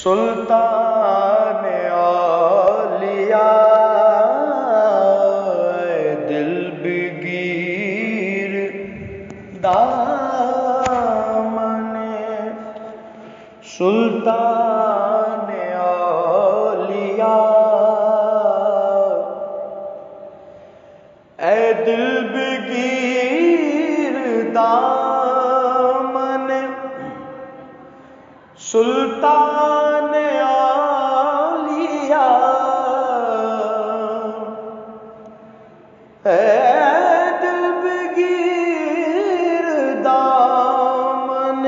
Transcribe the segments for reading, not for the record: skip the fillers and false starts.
سلطان اولیاء دل بگیر دامن سلطان اولیاء اے دل بگیر دامن سلطان اولیاء اے دل بگیر دامن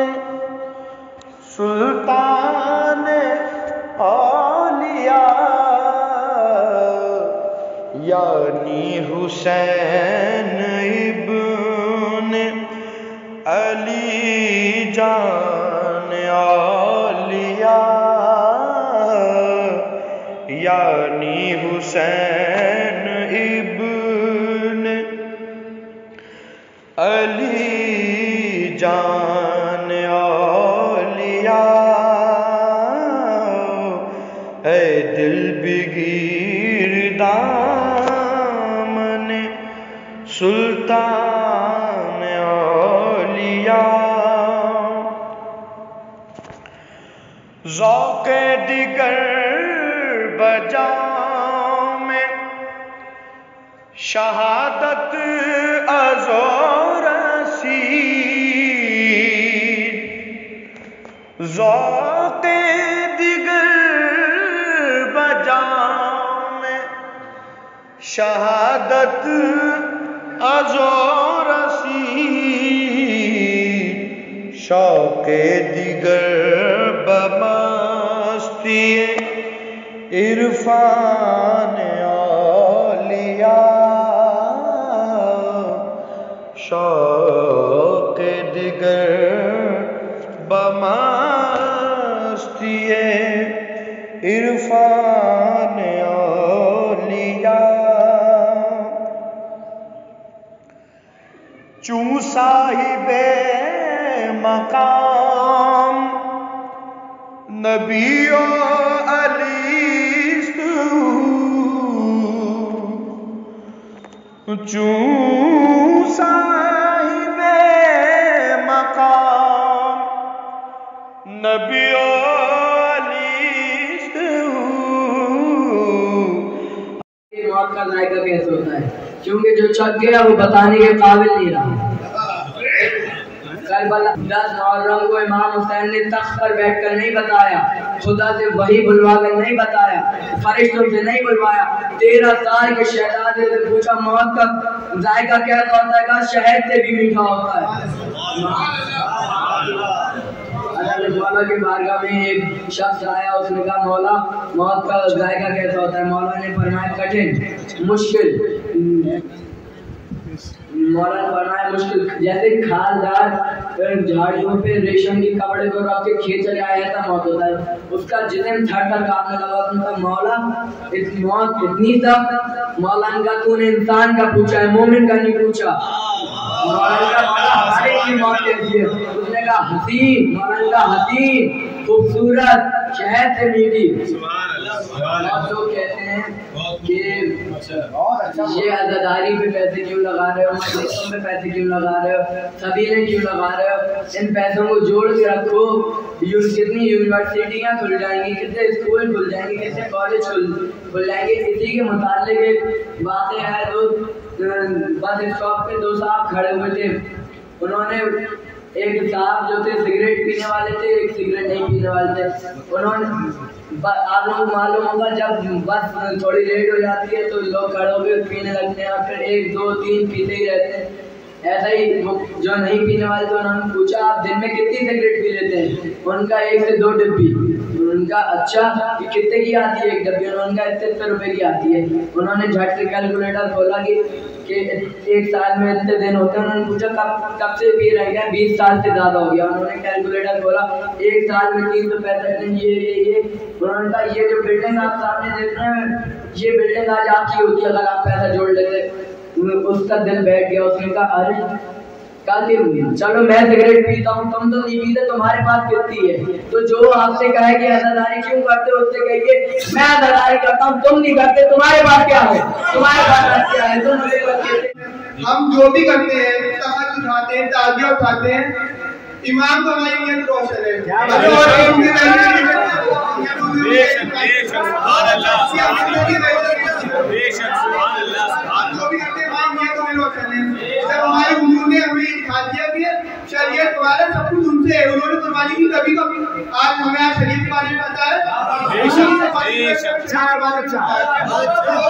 سلطان اولیاء یعنی حسین ابن علی جان اولیاء یعنی حسین ابن علی جان اولیاء اے دل بگیر دامن سلطان اولیاء ذوق دیگر بجام شہادت ازورسید ذوق دیگر بجام شہادت ازورسید شوق دیگر بمستی عرفان اولیاء شوق دیگر بمستی عرفان اولیاء چون صاحب مقام نبی و علیست چون صاحب مقام نبی و علیست موت کا ذائقہ کیسے ہوتا ہے کیونکہ جو چک گیا وہ بتانے کے قابل نہیں رہا کربلا 10 محرم کو امام حسین نے تخت پر بیٹھ کر نہیں بتایا خدا سے وحی بلوا کر نہیں بتایا فرشتوں سے نہیں بلوایا 13 سال کے شہزادے سے پوچھا موت کا ذائقہ کیسا ہوتا ہے کہا شہد سے بھی میٹھا ہوتا ہے اللہ مولا کی بارگاہ میں ایک شخص آیا اس نے کہا مولا موت کا ذائقہ کیسا ہوتا ہے مولا نے فرمایا کٹھن مشکل مولا نے فرمایا مشکل جیسے کھالدار جھاڑیوں پہ ریشم کے کپڑے کو رکھ کے کھینچ چلے آیا ایسا موت ہوتا ہے اس کا جسم تھر تھر کانپنے لگا اس نے کہا مولا اس موت اتنی سخت مولا نے کہا تو نے انسان کا پوچھا ہے مومن کا نہیں پوچھا مولا نے کہا ہمارے کی موت کیسی ہے اس نے کہا حسین مولا نے کہا حسین خوبصورت شہد سے میٹھی موت لوگ کہتے ہیں کہ یہ عزاداری پہ پیسے کیوں لگا رہے ہو مجلسوں پہ پیسے کیوں لگا رہے ہو سبیلیں کیوں لگا رہے ہو ان پیسوں کو جوڑ کے رکھو کتنی یونیورسٹیاں کھل جائیں گی کتنے اسکول کھل جائیں گے کتنے کالج کھل جائیں گے اسی کے متعلق ایک واقعہ ہے بس اسٹاپ پہ 2 صاحب کھڑے ہوئے تھے انہوں نے ایک صاحب جو تھے سگریٹ پینے والے تھے ایک سگریٹ نہیں پینے والے تھے انہوں نے آپ لوگ معلوم ہوگا جب بس تھوڑی لیٹ ہو جاتی ہے تو لوگ کھڑے ہو کے پینے لگتے ہیں اور پھر 1 2 3 پیتے ہی رہتے ہیں ایسا ہی جو نہیں پینے والے تھے انہوں نے پوچھا آپ دن میں کتنی سگریٹ پی لیتے ہیں ان کا 1 سے 2 ڈبی ان کا اچھا کہ کتنے کی آتی ہے 1 ڈبی انہوں نے کہا 70 روپے کی آتی ہے انہوں نے جھٹ سے کیلکولیٹر کھولا کہ 1 سال میں اتنے دن ہوتے ہیں انہوں نے پوچھا کب سے پی رہے ہیں 20 سال سے زیادہ ہو گیا انہوں نے کیلکولیٹر کھولا 1 سال میں 365 دن یہ انہوں نے کہا یہ جو بلڈنگ آپ سامنے دیکھ رہے ہیں یہ بلڈنگ آج آپ کی ہوتی ہے اگر آپ پیسہ جوڑ لیتے اس کا دل بیٹھ گیا اس نے کہا ارے कहती चलो मैं सिगरेट पीता हूँ, तुम तो नहीं पीते, तुम्हारे पास कितनी है, तो जो आपसे कहे कि अदादारी क्यों करते हो उससे कहिए मैं अदादारी करता हूँ, तुम नहीं करते, तुम्हारे पास क्या है, तुम्हारे पास क्या है, तुम मुझे बताइए। हम जो भी करते हैं, तहज्जुद उठाते हैं, ताजिया उठाते हैं, इमाम तो हमारी नियत रोशन है। जो भी करते हैं हमारी नियत में रोशन है। जब हमारे हुजूर ने हमें ताजिया की शरीयत वाला सब कुछ उनसे है, उन्होंने कुर्बानी की तभी कभी आज हमें आज शरीयत के बारे में पता है। जो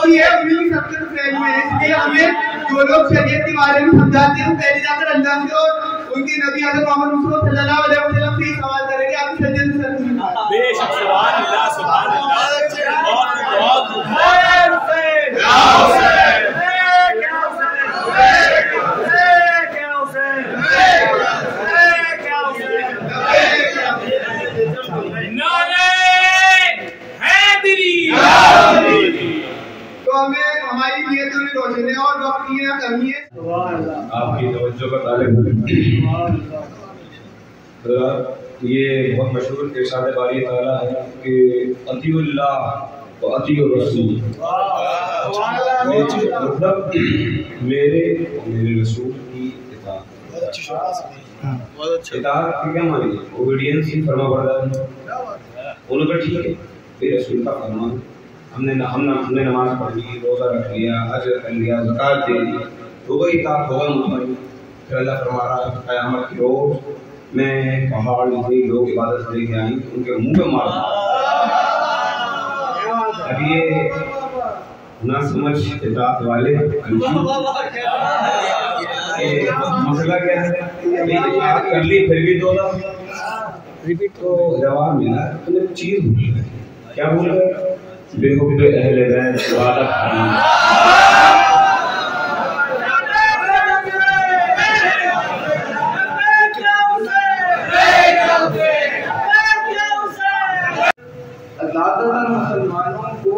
भी है उन्हीं की सबसे प्रेम में है, इसलिए हमें जो लोग शरीयत के बारे में समझाते हैं पहले जाकर अल्लाह से और उनकी नबी हज़रत मोहम्मद सल्लल्लाहु अलैहि वसल्लम से सवाल करेंगे, आप सज्जन से बेशक सुभान अल्लाह सुभान अल्लाह। तो हमें हमारी नियतों में रोशन है और वक्त ये ना करनी है। आपकी तवज्जो का तालिब ये बहुत मशहूर इरशाद बारी ताला है कि अतीउल्लाह व अतीउर रसूल, मतलब मेरे और मेरे रसूल की इताअत। इताअत की क्या मानी? ओबीडियंस की फर्माबरदारी। उन्होंने ठीक है फिर रसूल का फरमान, हमने नमाज पढ़ ली, रोज़ा रख लिया, हज कर लिया, ज़कात दे दी, तो वही इताअत होगा मुतमईन। फिर अल्लाह फरमा रहा है क़यामत की रोज़ मैं पहाड़ से लोग इबादत लेके आई, उनके मुंह पे मार। अब ये ना समझ इताअत वाले मसला क्या है? इताअत कर ली फिर भी तो जवाब मिला तुमने चीज भूल गए। क्या भूल गए? बेहुद अहले बैत इबादत मुसलमानों को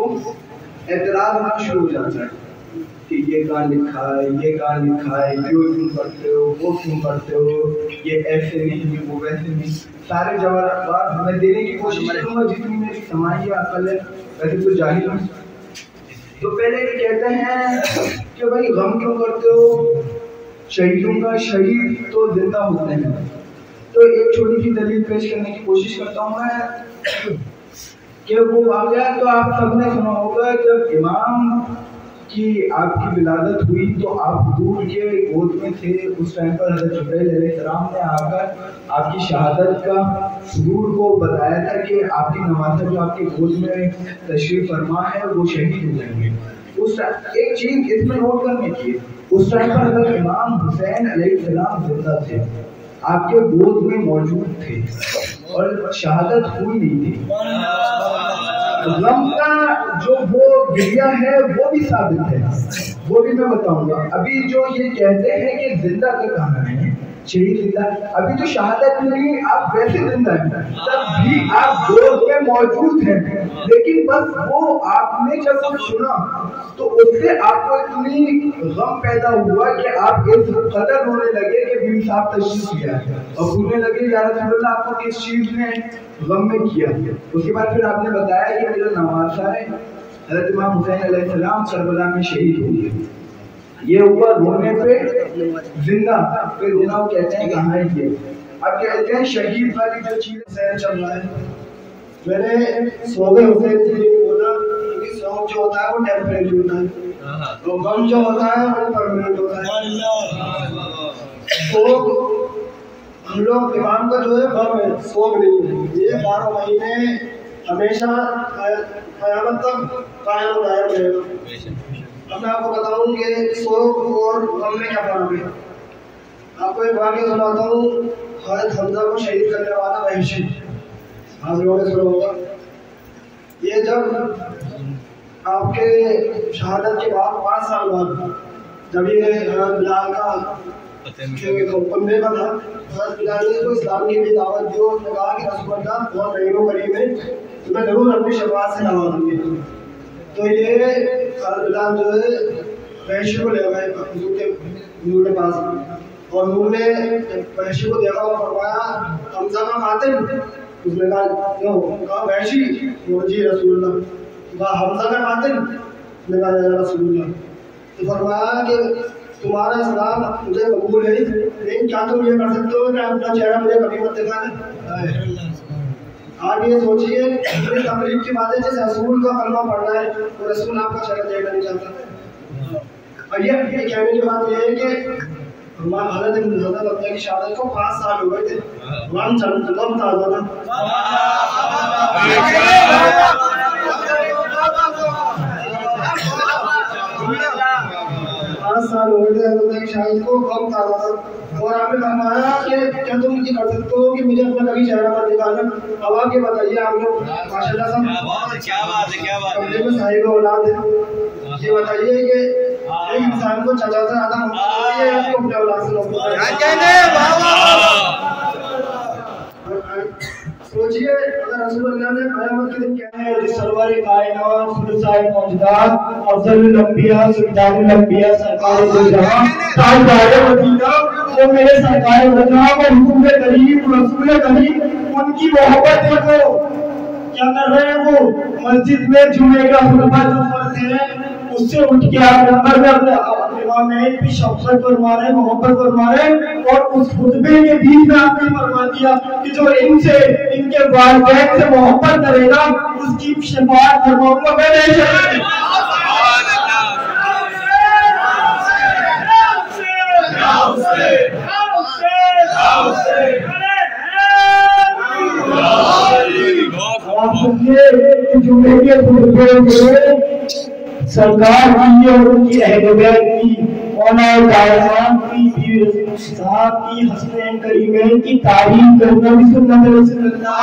एतराज होना शुरू हो जाता है कि ये कहाँ लिखा है, ये कहाँ लिखा है, क्यों करते हो, वो क्यों करते हो, ये ऐसे नहीं वो वैसे नहीं। सारे जवाब मैं देने की कोशिश करूँगा जितनी मेरी समाजी अकल है, वैसे तो जाहिल हूँ। तो पहले ये कहते हैं कि भाई गम क्यों करते हो, शहीदों का शहीद तो जिंदा होते हैं। तो एक छोटी सी दलील पेश करने की कोशिश करता हूँ मैं कि वो वाक़या तो आप सबने सुना होगा जब इमाम की आपकी विलादत हुई तो आप हुजूर के गोद में थे। उस टाइम पर हज़रत जिब्रील अलैहिस्सलाम ने आकर आपकी शहादत का हुजूर को बताया था कि आपकी नवासा जो आपके गोद में तशरीफ फरमा है वो शहीद हो जाएंगे। उस एक चीज़ इसमें नोट करने की, उस टाइम पर हज़रत इमाम हुसैन अलैहिस्सलाम जिंदा थे, आपके गोद में मौजूद थे और शहादत हुई नहीं थी। गम का जो वो गिरिया है वो भी साबित है, वो भी मैं बताऊंगा। अभी जो ये कहते हैं कि जिंदा का कहां है, शहीद जिंदा, अभी तो शहादत मिली, आप वैसे जिंदा हैं, तब भी आप गोद में मौजूद हैं, लेकिन बस वो आपने जब वो सुना तो उससे आपको इतनी गम पैदा हुआ कि आप इस कदर रोने लगे कि बीवी साहब तशरीफ लिया और पूछने लगे या रसूलल्लाह आपको किस चीज ने गम में किया। उसके बाद फिर आपने बताया कि मेरा नवासा है हज़रत इमाम हुसैन अलैहिस्सलाम करबला में शहीद हुए। ये हुआ रोने पे जिंदा, फिर रोना वो कहते हैं कहाँ है ये। अब कहते हैं शहीद वाली जो चीज चल रहा है, मैंने सोगे हुसैन से ये बोला क्योंकि शौक जो होता है वो टेम्परेरी होता है, तो गम जो होता है वो परमानेंट होता है। तो हम लोग इमाम का जो है गम है, शौक नहीं है। ये 12 महीने हमेशा क़यामत तक कायम रहेगा। अब मैं आपको बताऊं कि शौक और गम में क्या फर्क है। आपको एक वाक़या सुनाता हूँ। हज़रत हमज़ा को शहीद करने वाला वहशी, आप लोगों ने सुना होगा। ये जब आपके शहादत के बाद 5 साल बाद जब ये बिलाल का कुंबे का था, बिलाल ने तो इस्लाम की भी दावत दी। उसने कहा कि रसूलुल्लाह बहुत महीनों करीब है तो मैं जरूर अपनी शफाअत से नवाज दूंगी। तो ये बिलाल जो है वहशी को ले गए हुजूर के पास। اور انہوں نے وحشی کو دیکھا اور فرمایا حمزہ کا قاتل؟ اس نے کہا وحشی؟ جی رسول اللہ. کہا حمزہ کا قاتل؟ اس نے کہا یا رسول اللہ. تو فرمایا کہ تمہارا اسلام مجھے قبول ہے لیکن کیا تم یہ کر سکتے ہو کہ اپنا چہرہ مجھے کبھی مت دکھانے؟ آپ یہ سوچیے اتنی تقریب کی بات ہے جس رسول کا کلمہ پڑھنا ہے وہ رسول آپ کا چہرہ دیکھنا نہیں چاہتا. اور یہ کہنے کی بات یہ ہے کہ حضرت عبداللہ کی شہادت کو 5 سال ہو گئے تھے. غم تازہ تھا. 5 سال ہو گئے تھے حضرت کی شہادت کو. غم تازہ تھا. اور آپ نے فرمایا کہ کیا تم یہ کر سکتے ہو کہ مجھے اپنا کبھی چہرہ پر دکھانا؟ اب آپ یہ بتائیے آپ لوگ ماشاء اللہ سب کمرے میں صاحب اولاد ہیں. یہ بتائیے کہ ایک انسان کو چچا سے زیادہ محبت ہے اس کو اپنے اولاد سے محبت ہے. سوچیے اگر رسول اللہ نے قیامت کے دن کہا ہے جس سرور کائنات خلصائے موجودات افضل الانبیاء سلطان الانبیاء سرکار دو جہاں تاجدار مدینہ وہ میرے سرکار دو جہاں اور حکم کریم رسول کریم ان کی محبت دیکھو کیا کر رہے ہیں. وہ مسجد میں جمعے کا خطبہ جو فرض ہے اس سے اٹھ کے آپ نمبر میں اپنے امامین بھی شفقت فرما رہے ہیں محبت فرما رہے ہیں. اور اس خطبے کے بیچ میں آپ نے فرما دیا کہ جو ان سے ان کے والدین سے محبت کرے گا اس کی شفاعت فرماؤں گا میں نہیں چاہتا. آپ سمجھے کہ جمعے کے خطبے میں سرکار کی اور ان کی اہل بیت کی اولاد دائمان کی بیوی صاحب کی حسنین کریمین کی تعریف کرنا بھی سنت رسول اللہ.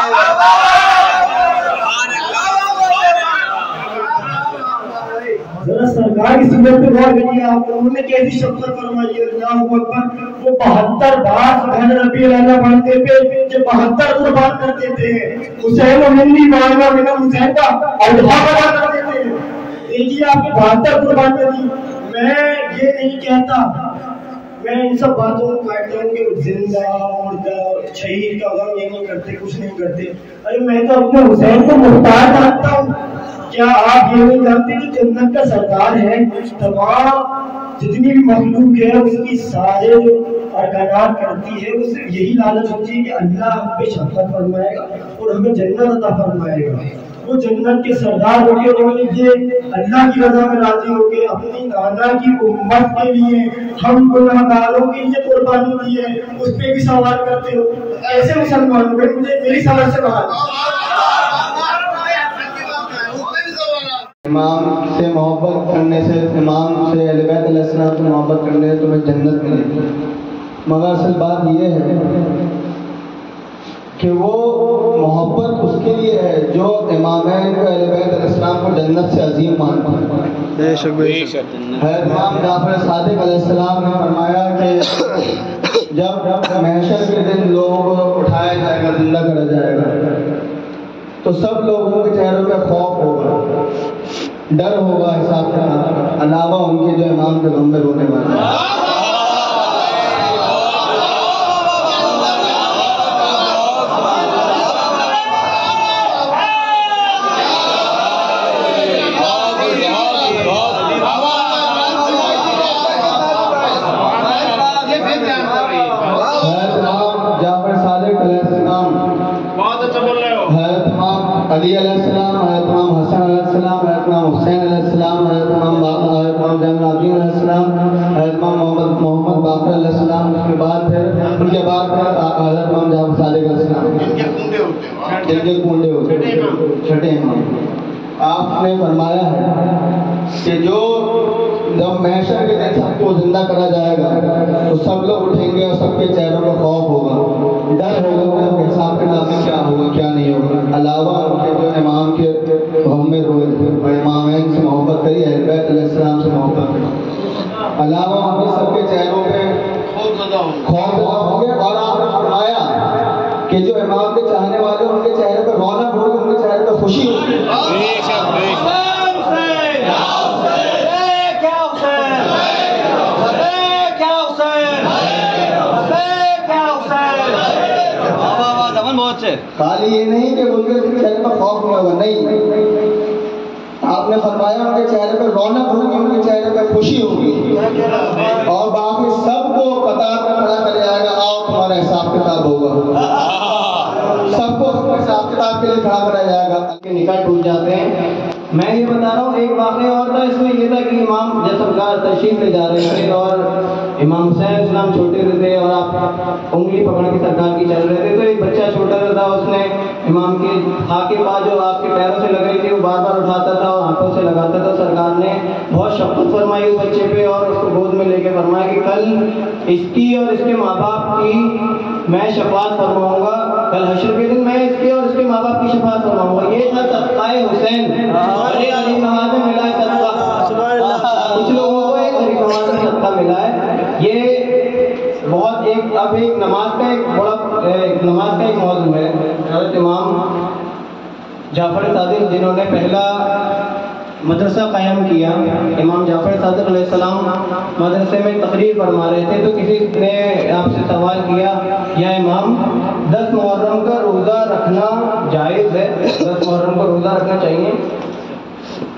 ذرا سرکار کی سنت پہ غور کریے آپ انہوں نے کیسی شفقت فرمائی ہے. اللہ اکبر. وہ 72 بار سبحان ربی الاعلیٰ پڑھتے تھے جو 72 قربان کرتے تھے. حسین و ہندی مانگا میرا حسین کا اضحیٰ بنا کرتے تھے. دیکھیے آپ کی 72 قربانیاں تھی. میں یہ نہیں کہتا میں ان سب باتوں کو کہتا ہوں کہ زندہ مردہ شہید کا غم یہ نہیں کرتے کچھ نہیں کرتے. ارے میں تو اپنے حسین کو محتاج مانتا ہوں. کیا آپ یہ نہیں جانتے کہ جنت کا سردار ہے تمام جتنی بھی مخلوق ہے اس کی سارے جو ارکانات کرتی ہے وہ صرف یہی لالچ ہوتی ہے کہ اللہ ہم پہ شفقت فرمائے گا اور ہمیں جنت عطا فرمائے گا. وہ جنت کے سردار ہو کے انہوں نے یہ اللہ کی رضا میں راضی ہو کے اپنی نانا کی امت کے لیے ہم گناہگاروں کے لیے قربانی دی ہے. اس پہ بھی سوال کرتے ہو ایسے مسلمانوں پہ مجھے میری سمجھ سے باہر. امام سے محبت کرنے سے امام سے اہل بیت علیہ السلام سے محبت کرنے سے تمہیں جنت ملے گی. مگر اصل بات یہ ہے کہ وہ محبت اس کے لیے ہے جو امامین کو اہل بیت علیہ السلام کو جنت سے عظیم مانتا ہے. بے شک بے شک. امام جعفر صادق علیہ السلام نے فرمایا کہ جب محشر کے دن لوگوں کو اٹھایا جائے گا زندہ کرا جائے گا تو سب لوگوں کے چہروں پہ خوف ہوگا ڈر ہوگا حساب کا علاوہ ان کے جو امام کے غم میں رونے والے ہیں. علی علیہ السلام حضرت امام حسن علیہ السلام حضرت امام حسین علیہ السلام حضرت امام زین العابدین علیہ السلام حضرت امام محمد باقر علیہ السلام ان کے بعد پھر حضرت امام جعفر صادق علیہ السلام جن کے کنڈے ہوتے چھٹے امام. آپ نے فرمایا ہے کہ جو جب محشر کے دن سب کو زندہ کرا جائے گا تو سب لوگ اٹھیں گے اور سب کے چہروں پر خوف ہوگا ڈر ہوگا کہ حساب کے نام کیا ہوگا کیا نہیں ہوگا. علاوہ ان کے جو امام کے غم میں روئے امامین سے محبت کری اہل بیت علیہ السلام سے محبت کری علاوہ ان کے سب کے چہروں پہ خوف ہوں گے. اور آپ نے فرمایا کہ جو امام کے چاہنے والے ان کے چہرے پہ رونق ہوگی ان کے چہرے پہ خوشی ہوگی. से खाली ये नहीं कि उनके चेहरे पर खौफ नहीं होगा, नहीं, आपने फरमाया उनके चेहरे पर रौनक होगी, उनके चेहरे पर खुशी होगी, और बाकी सबको कतार में खड़ा कर जाएगा, आओ तुम्हारा हिसाब किताब होगा, सबको हिसाब किताब के लिए खड़ा करा जाएगा। निकाह टूट जाते हैं। मैं ये बता रहा हूँ, एक वाक़या और था, इसमें ये था कि इमाम जब सरकार तशरीफ ले जा रहे थे और इमाम हुसैन इस्लाम छोटे थे और आप उंगली पकड़ के सरकार की चल रहे थे, तो एक बच्चा छोटा था, उसने इमाम के खाके पास जो आपके पैरों से लग रही थी वो बार बार उठाता था और हाथों से लगाता था। सरकार ने बहुत शफकत फरमाई उस बच्चे पे और उसको गोद में लेके फरमाया कि कल इसकी और इसके माँ बाप की मैं शफाअत फरमाऊंगा, कल हश्र के दिन मैं इसके और इसके माँ बाप की शफाअत फरमाऊंगा। ये था सदक़ाए हुसैन। अरे अली नवाज में मिला है सदका, कुछ लोगों को एक अली नवाज में सदका मिला है। ये बहुत एक नमाज का एक मौजू है। हज़रत इमाम जाफर सादिक जिन्होंने पहला मदरसा कायम किया, इमाम जाफर सादिक अलैहिस्सलाम मदरसे में तकरीर फरमा रहे थे, तो किसी ने आपसे सवाल किया, या इमाम 10 मुहर्रम का रोज़ा रखना जायज़ है, 10 मुहर्रम का रोज़ा रखना चाहिए?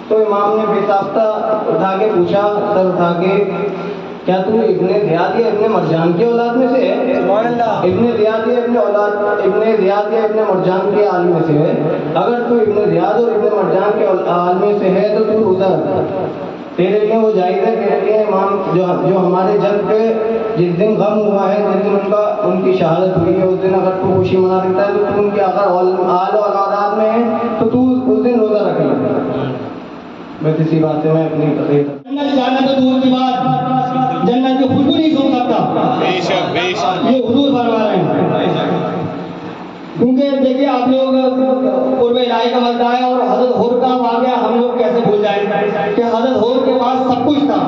तो इमाम ने बेसाख्ता उठा के पूछा, सर उठा के, क्या तू इब्ने ज़ियाद या इब्ने मरजान की औलाद में से है? इब्ने ज़ियाद या इब्ने मरजान के आलम में से है? अगर तू इब्ने ज़ियाद और इब्ने मरजान के आलम में से है तो तू रोज़ा रख, तेरे लिए वो जायज़ है। तेरे लिए इमाम जो हमारे जद पे जिस दिन गम हुआ है, जिस दिन उनकी शहादत हुई है, उस दिन अगर तू खुशी मना सकता है तो तू उनके अगर आल और औलाद में है तो तू उस दिन रोज़ा रख ले। बस इसी बात से मैं अपनी तकरीर जाना तो दूर की बात, जन्नत की खुशबू नहीं सुन सकता, ये हुजूर फरमा रहे हैं। क्योंकि देखिए आप लोग कुर्बे इलाही का मसला है और हज़रत हुर का वाक़या हम लोग कैसे भूल जाएंगे कि हज़रत हुर के पास सब कुछ था,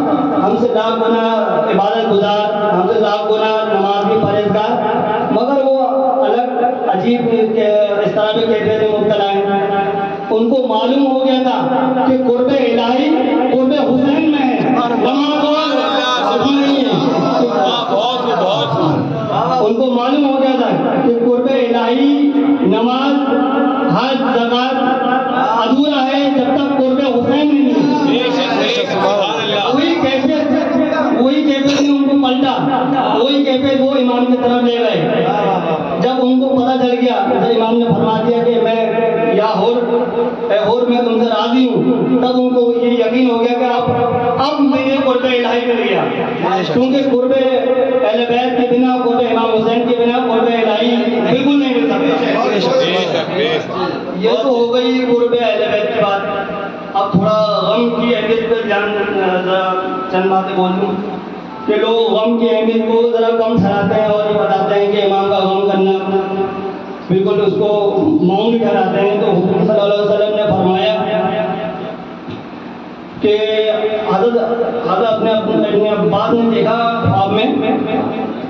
हमसे लाख गुना इबादत गुजार, हमसे लाख गुना नमाज़ी परहेज़गार, मगर वो अलग अजीब इस तरह के कैफियत में मुब्तला है। उनको मालूम हो गया था कि कुर्बे इलाही कुर्बे हुसैन में है, उनको मालूम हो गया था कि कुर्बे इलाही नमाज हज ज़कात अधूरा है जब तक कुर्बे हुसैन नहीं है। वही कैफियत ने उनको पलटा, वही कैफियत वो इमाम की तरफ ले गए। जब उनको पता चल गया, जब इमाम ने फरमा दिया कि मैं या और मैं तुमसे राजी हूँ, तब उनको ये यकीन हो गया कि अब मेरे कुर्बे इलाही मिल गया, क्योंकि कुर्बे अहले बैत के बिना, कुर्बे इमाम हुसैन के बिना कुर्बे इलाही बिल्कुल नहीं मिल सकता। ये तो हो गई कुर्बे अहले बैत की बात। अब थोड़ा गम की अहमियत पर चंद बातें बोल दूँ कि लोग गम की अहमियत को ज़रा कम ठहराते हैं और ये बताते हैं कि इमाम का गम करना बिल्कुल उसको मामूली ठहराते हैं। तो हुज़ूर सल्लल्लाहु अलैहि वसल्लम ने फरमाया कि हज़रत अपने अब्बास ने देखा ख्वाब में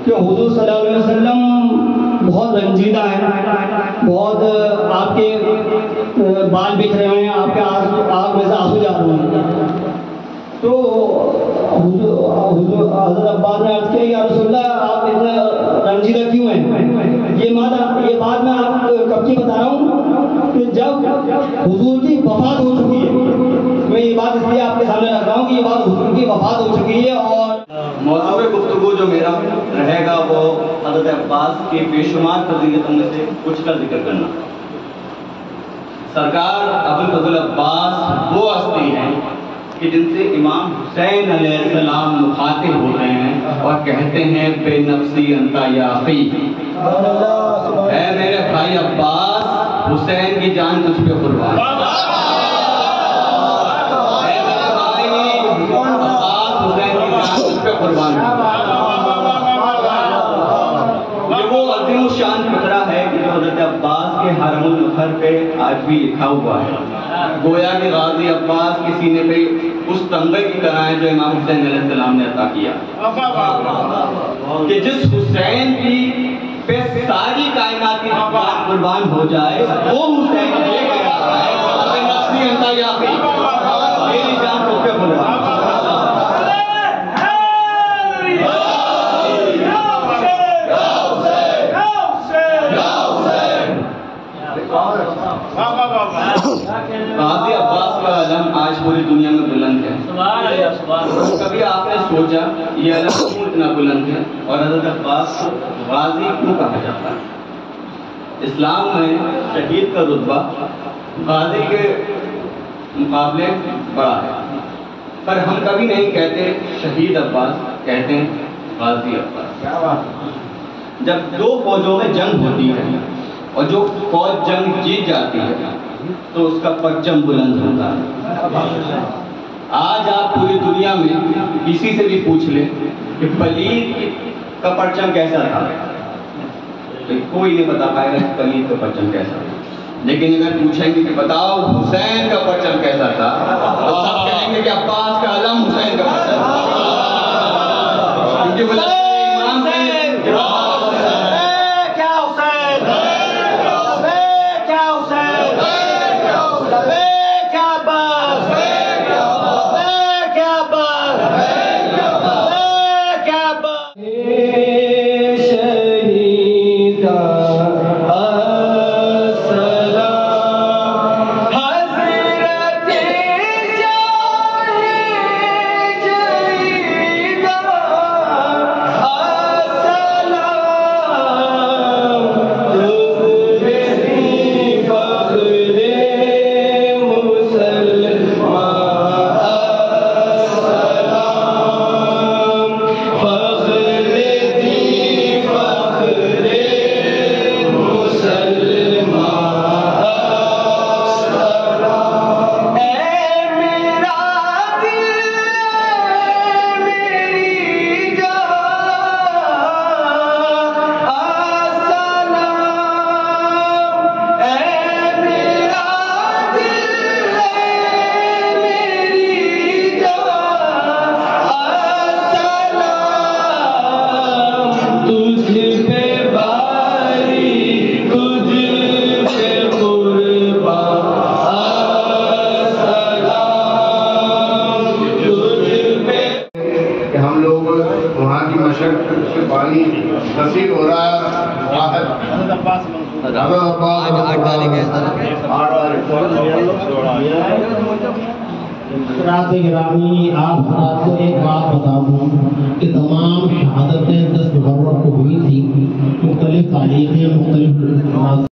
कि हुज़ूर सल्लल्लाहु अलैहि वसल्लम बहुत रंजीदा हैं, बहुत आपके बाल बिखरे हुए हैं, आपके आँख में से आंसू जा रहे हैं। तो हज़रत अब्बास ने अर्ज़ किया, या रसूलल्लाह आप इतना रंजीदा क्यों हैं? ये बात मैं आप कब की बता रहा हूँ कि जब हुजूर की वफ़ात हो चुकी है। मैं ये बात इसलिए आपके सामने रख रहा हूँ कि ये बात हुजूर की वफ़ात हो चुकी है। और मौजूद गुफ्तगू जो मेरा रहेगा वो हज़रत अब्बास की बेशुमार फज़ीलतों में से कुछ का जिक्र करना। सरकार अबुल फज़ल अब्बास वो हस्ती हैं कि जिनसे इमाम हुसैन अलैहिस्सलाम मुखातिब होते हैं और कहते हैं बेनफ्सी अंता या अखी, ऐ मेरे भाई अब्बास, हुसैन की जान तुझ पे कुर्बान। ऐ मेरे भाई अब्बास, हुसैन की जान तुझ पे कुर्बान। ये वो अज़ीम शान खतरा है कि जो हज़रत अब्बास के हरमुल मुखर पे आज भी लिखा हुआ है। गोया के गाजी अब्बास के सीने पे उस तमगे की तरह है जो इमाम हुसैन अलैहिस्सलाम ने अता किया, कि जिस हुसैन की पे सारी कायनात की कुर्बान हो जाए वो हुसैन मेरी जान को पे कुर्बान। غازی عباس کا علم آج پوری دنیا میں بلند ہے. کبھی آپ نے سوچا یہ علم کیوں اتنا بلند ہے اور حضرت عباس کو غازی کیوں کہا جاتا ہے؟ اسلام میں شہید کا رتبہ غازی کے مقابلے بڑا ہے، پر ہم کبھی نہیں کہتے شہید عباس، کہتے ہیں غازی عباس. جب دو فوجوں میں جنگ ہوتی ہے اور جو فوج جنگ جیت جاتی ہے تو اس کا پرچم بلند ہوتا ہے. آج آپ پوری دنیا میں کسی سے بھی پوچھ لیں کہ پلید کا پرچم کیسا تھا، کوئی نہیں بتا پائے گا کہ پلید کا پرچم کیسا تھا. لیکن اگر پوچھیں گے کہ بتاؤ حسین کا پرچم کیسا تھا، تو سب کہیں گے کہ عباس کا علم حسین کا پرچم تھا. کیونکہ وہ امام تھے. پانی نصیب ہو رہا ہے. حضرات گرامی، آپ حضرات کو ایک بات بتا دوں کہ تمام شہادتیں 10 محرم کو ہوئی تھی. مختلف تاریخیں، مختلف